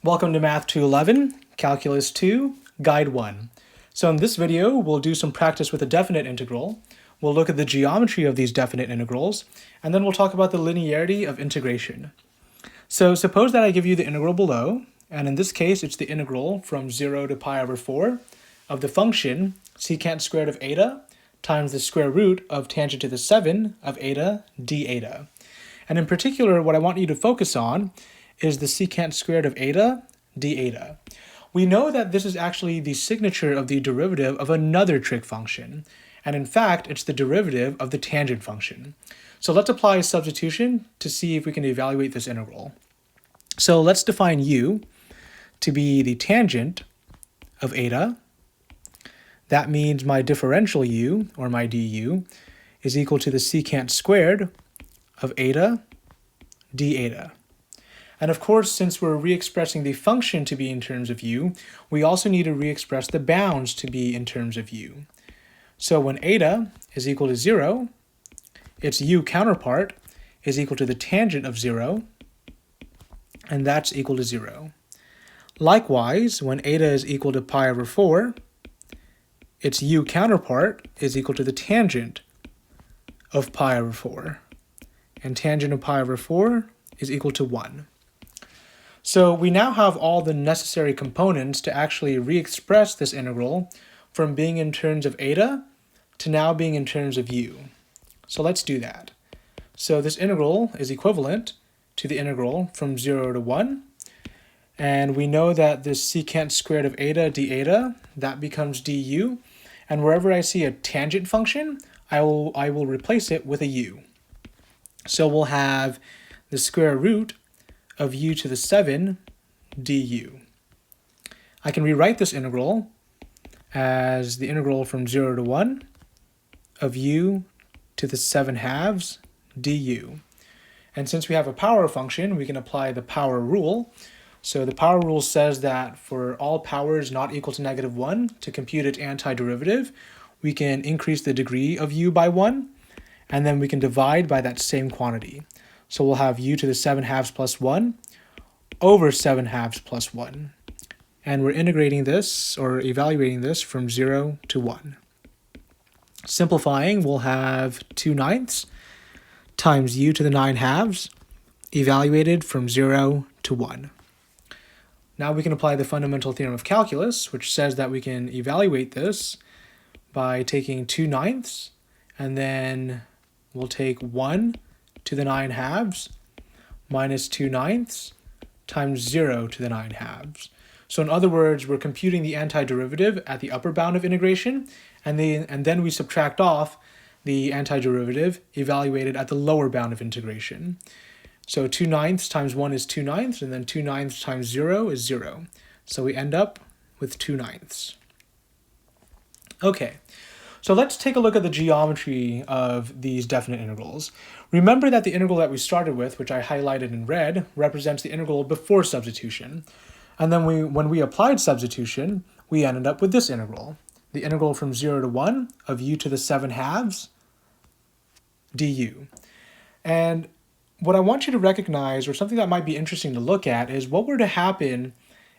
Welcome to Math 211, Calculus 2, Guide 1. So in this video, we'll do some practice with a definite integral. We'll look at the geometry of these definite integrals, and then we'll talk about the linearity of integration. So suppose that I give you the integral below, and in this case, it's the integral from 0 to pi over 4 of the function secant squared of eta times the square root of tangent to the 7 of eta d eta. And in particular, what I want you to focus on is the secant squared of eta d eta. We know that this is actually the signature of the derivative of another trig function, and in fact, it's the derivative of the tangent function. So let's apply a substitution to see if we can evaluate this integral. So let's define u to be the tangent of eta. That means my differential u, or my du, is equal to the secant squared of eta d eta. And of course, since we're re-expressing the function to be in terms of u, we also need to re-express the bounds to be in terms of u. So when eta is equal to 0, its u counterpart is equal to the tangent of 0, and that's equal to 0. Likewise, when eta is equal to pi over 4, its u counterpart is equal to the tangent of pi over 4, and tangent of pi over 4 is equal to 1. So we now have all the necessary components to actually re-express this integral from being in terms of eta to now being in terms of u. So let's do that. So this integral is equivalent to the integral from 0 to 1. And we know that this secant squared of eta d eta, that becomes du. And wherever I see a tangent function, I will replace it with a u. So we'll have the square root of u to the 7 du. I can rewrite this integral as the integral from 0 to 1 of u to the 7 halves du. And since we have a power function, we can apply the power rule. So the power rule says that for all powers not equal to -1, to compute its antiderivative, we can increase the degree of u by 1, and then we can divide by that same quantity. So we'll have u to the 7 halves plus 1 over 7 halves plus 1. And we're integrating this, or evaluating this, from 0 to 1. Simplifying, we'll have 2/9 times u to the 9 halves, evaluated from 0 to 1. Now we can apply the fundamental theorem of calculus, which says that we can evaluate this by taking 2/9, and then we'll take 1 to the 9 halves minus 2/9 times 0 to the 9 halves. So in other words, we're computing the antiderivative at the upper bound of integration, and then we subtract off the antiderivative evaluated at the lower bound of integration. So 2/9 times 1 is 2/9, and then 2/9 times 0 is 0. So we end up with 2/9. Okay. So let's take a look at the geometry of these definite integrals. Remember that the integral that we started with, which I highlighted in red, represents the integral before substitution. And then when we applied substitution, we ended up with this integral, the integral from 0 to 1 of u to the 7 halves du. And what I want you to recognize, or something that might be interesting to look at, is what were to happen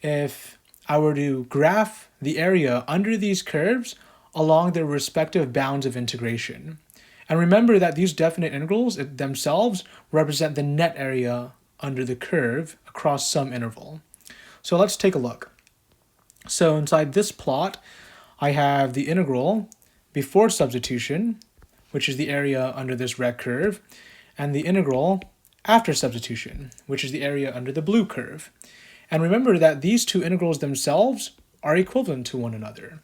if I were to graph the area under these curves along their respective bounds of integration. And remember that these definite integrals themselves represent the net area under the curve across some interval. So let's take a look. So inside this plot, I have the integral before substitution, which is the area under this red curve, and the integral after substitution, which is the area under the blue curve. And remember that these two integrals themselves are equivalent to one another.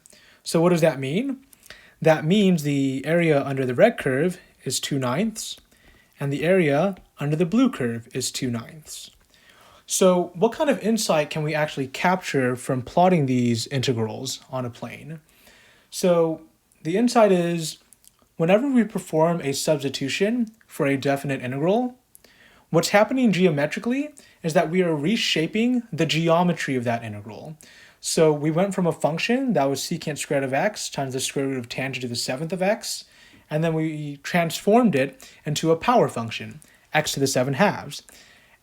So what does that mean? That means the area under the red curve is 2/9, and the area under the blue curve is 2/9. So what kind of insight can we actually capture from plotting these integrals on a plane? So the insight is, whenever we perform a substitution for a definite integral, what's happening geometrically is that we are reshaping the geometry of that integral. So we went from a function that was secant squared of x times the square root of tangent to the 7th of x, and then we transformed it into a power function, x to the 7 halves.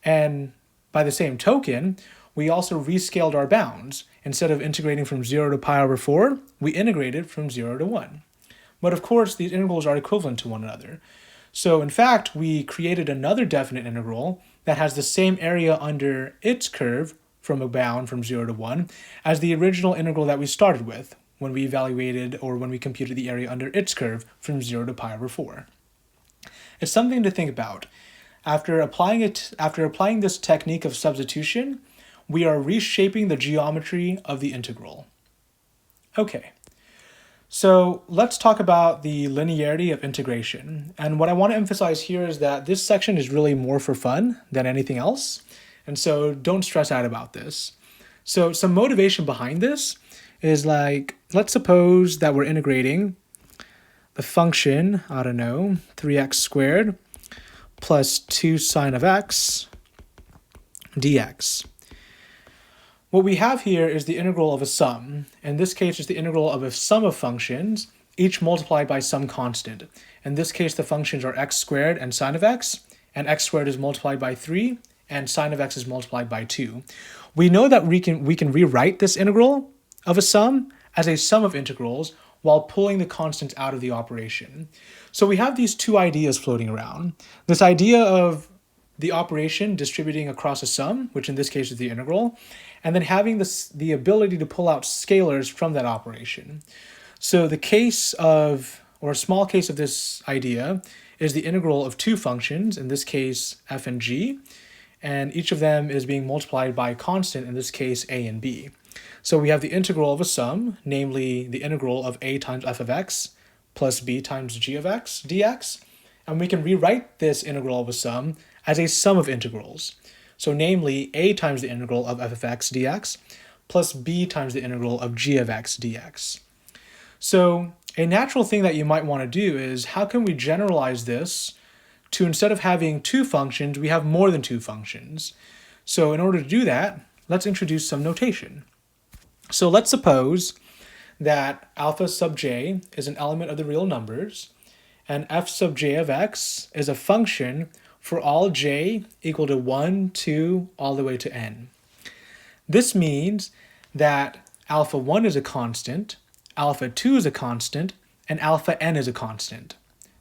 And by the same token, we also rescaled our bounds. Instead of integrating from 0 to pi over 4, we integrated from 0 to 1. But of course, these integrals are equivalent to one another. So in fact, we created another definite integral that has the same area under its curve from a bound from 0 to 1 as the original integral that we started with when we evaluated or when we computed the area under its curve from 0 to pi over 4. It's something to think about. After applying this technique of substitution, we are reshaping the geometry of the integral. Okay. So let's talk about the linearity of integration. And what I want to emphasize here is that this section is really more for fun than anything else. And so don't stress out about this. So some motivation behind this is like, let's suppose that we're integrating the function, 3x squared plus 2 sine of x dx. What we have here is the integral of a sum. In this case, it's the integral of a sum of functions, each multiplied by some constant. In this case, the functions are x squared and sine of x, and x squared is multiplied by 3, and sine of x is multiplied by 2. We know that we can rewrite this integral of a sum as a sum of integrals while pulling the constants out of the operation. So we have these two ideas floating around. This idea of the operation distributing across a sum, which in this case is the integral, and then having the ability to pull out scalars from that operation. So the case of, or a small case of this idea, is the integral of two functions, in this case f and g, and each of them is being multiplied by a constant, in this case a and b. So we have the integral of a sum, namely the integral of a times f of x plus b times g of x dx, and we can rewrite this integral of a sum as a sum of integrals. So namely a times the integral of f of x dx plus b times the integral of g of x dx. So a natural thing that you might want to do is, how can we generalize this to, instead of having two functions, we have more than two functions? So in order to do that, let's introduce some notation. So let's suppose that alpha sub j is an element of the real numbers, and f sub j of x is a function for all j equal to 1, 2, all the way to n. This means that alpha 1 is a constant, alpha 2 is a constant, and alpha n is a constant.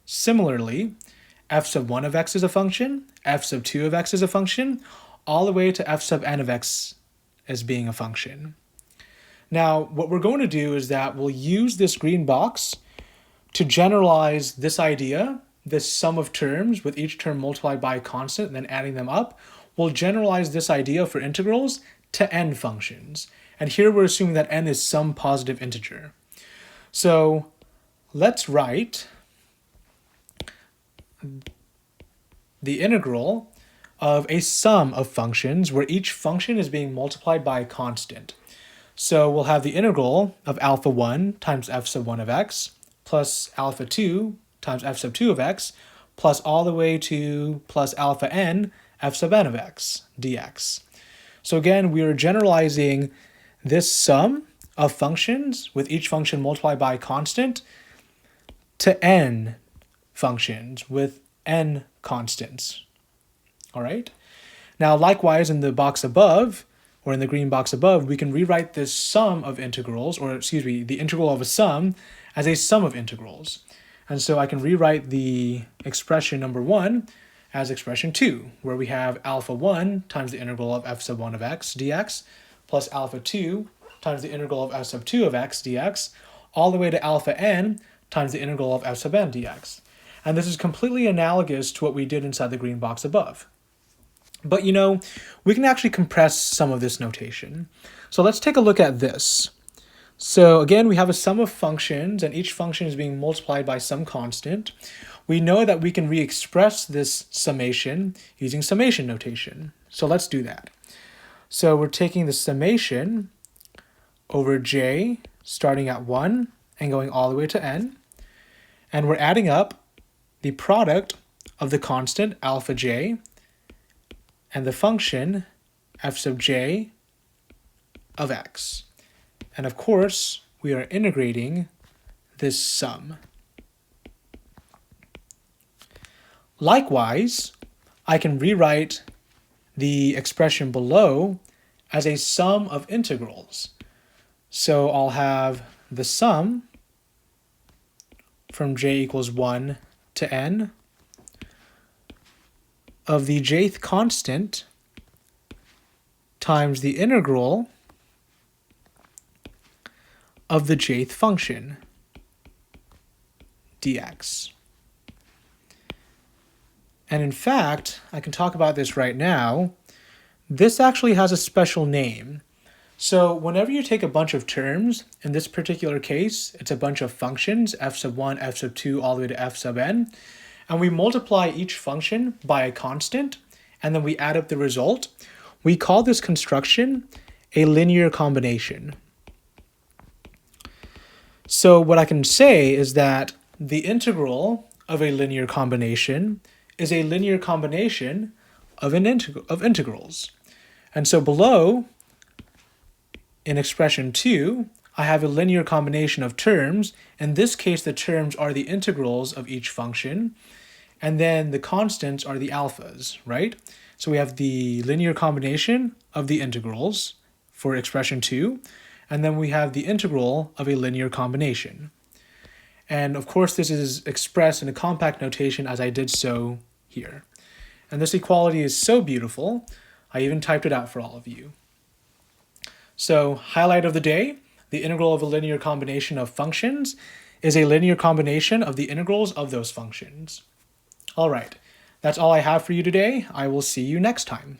Similarly, f sub 1 of x is a function, f sub 2 of x is a function, all the way to f sub n of x as being a function. Now, what we're going to do is that we'll use this green box to generalize this idea, this sum of terms with each term multiplied by a constant and then adding them up. We'll generalize this idea for integrals to n functions. And here we're assuming that n is some positive integer. So let's write the integral of a sum of functions where each function is being multiplied by a constant. So we'll have the integral of alpha 1 times f sub 1 of x plus alpha 2 times f sub 2 of x plus all the way to plus alpha n f sub n of x dx. So again, we are generalizing this sum of functions with each function multiplied by a constant to n functions with n constants. All right. Now, likewise, in the box above, or in the green box above, we can rewrite this sum of integrals, or excuse me, the integral of a sum as a sum of integrals. And so I can rewrite the expression number 1 as expression 2, where we have alpha 1 times the integral of f sub 1 of x dx plus alpha 2 times the integral of f sub 2 of x dx all the way to alpha n times the integral of f sub n dx. And this is completely analogous to what we did inside the green box above. But you know, we can actually compress some of this notation. So let's take a look at this. So again, we have a sum of functions, and each function is being multiplied by some constant. We know that we can re-express this summation using summation notation. So let's do that. So we're taking the summation over j, starting at 1 and going all the way to n. And we're adding up the product of the constant alpha j and the function f sub j of x. And of course, we are integrating this sum. Likewise, I can rewrite the expression below as a sum of integrals. So I'll have the sum from j equals 1 to n of the jth constant times the integral of the jth function dx. And in fact, I can talk about this right now. This actually has a special name. So whenever you take a bunch of terms, in this particular case, it's a bunch of functions, f sub 1, f sub 2, all the way to f sub n, and we multiply each function by a constant, and then we add up the result, we call this construction a linear combination. So what I can say is that the integral of a linear combination is a linear combination of integrals. And so below, in expression 2, I have a linear combination of terms. In this case, the terms are the integrals of each function, and then the constants are the alphas, right? So we have the linear combination of the integrals for expression 2, and then we have the integral of a linear combination. And of course, this is expressed in a compact notation as I did so here. And this equality is so beautiful, I even typed it out for all of you. So, highlight of the day, the integral of a linear combination of functions is a linear combination of the integrals of those functions. All right, that's all I have for you today. I will see you next time.